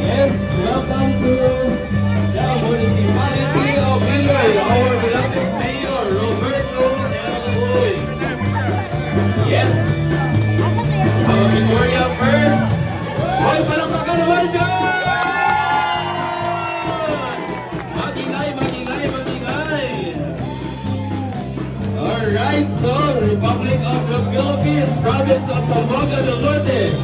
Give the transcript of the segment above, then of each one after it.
Yes, welcome to the municipality of Iloy, our beloved Mayor Roberto L. Uy. Yes, our Victoria first. Hoy, palakpakan naman dyan! Magingay, magingay, magingay. Alright, so Republic of the Philippines, Province of Zamboanga del Norte,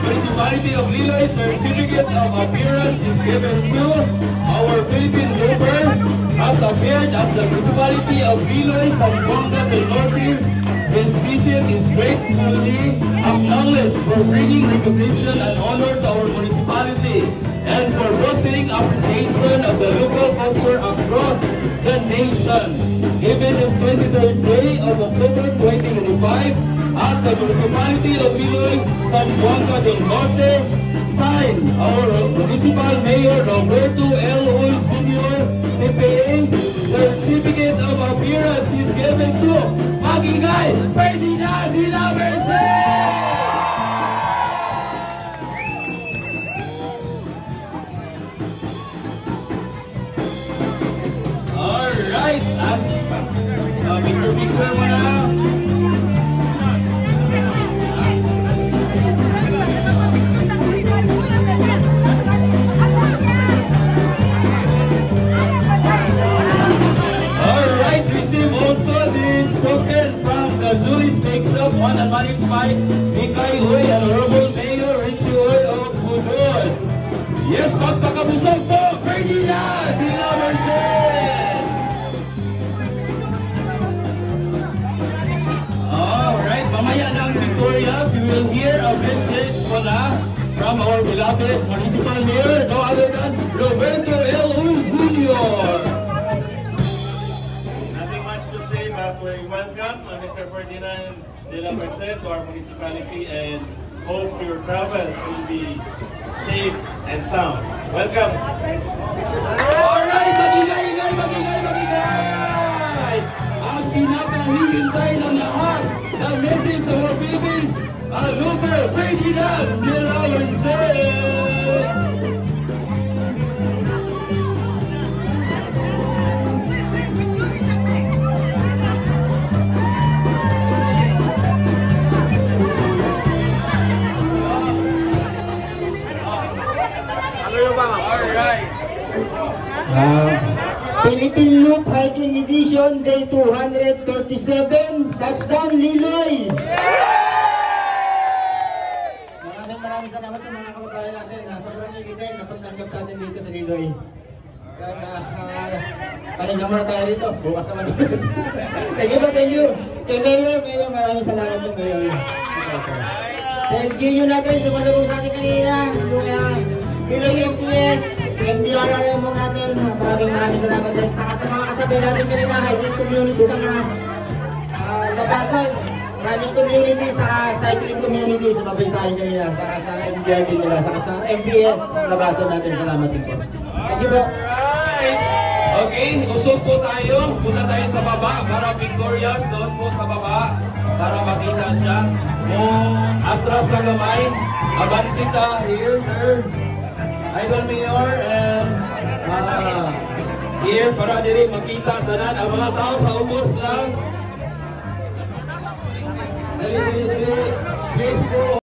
Municipality of Liloy, Certificate of Appearance is given to our Philippine Trooper, has appeared at the Municipality of Liloy, Zamboanga del Norte. His visit is gratefully acknowledged for bringing recognition and honor to our municipality and for boosting appreciation of the local culture across the nation. Given his 23rd day of October 2025 at the Municipality of Liloy, Zamboanga del Norte, signed our Municipal Mayor Roberto L. Uy Jr. CPA, Certificate of Appearance is given to Magingay Ferdinand de la Merced! Alright, as picture mo na. Alright, receive also this token from the Julie's Bake Shop on and managed by Mikay Uy and Honorable Mayor Richie Uy of Budod. Yes, magpakabusog po, Ferdinand de la Merced! Alright, mamaya ng Victorias, we will hear a message mula from our beloved Municipal Mayor, no other than Roberto L. Uy Jr. Nothing much to say, but we welcome Mr. Ferdinand de la Merced to our municipality and hope your travels will be safe and sound. Welcome! Alright, magingay, magingay, magingay! Ang pinakahihintay ng lahat, the message of our Philippine Trooper Ferdinand de la Merced! Philippine Loop Hiking Edition Day 237, Touchdown Liloy! Maraming salamat sa mga kababayan natin. Sobrang likitin na pagtanggap sa atin dito sa Liloy. Palinga muna tayo dito. Bukas naman. Thank you. Kay Mayor, maraming salamat po Mayor. Thank you natin sa malabong sa atin kanina. Yung Liloy MPS, MDRRM mo natin. Maraming salamat din. Saka sa mga kasabi natin kanina, hiking community ng Labasan. Running community, saka cycling community sa Mabaysahin kanina. Saka sa MDRD nila, saka sa MPS Labasan natin. Salamat din po. Thank you po. Okay, usog po tayo. Punta tayo sa baba para Victorious. Doon po sa baba para makita siya. Atras na gamay. Abantita here, sir. Idol Mayor and here para diri makita tanan ang mga tao sa ubos lang. Dali. Please po.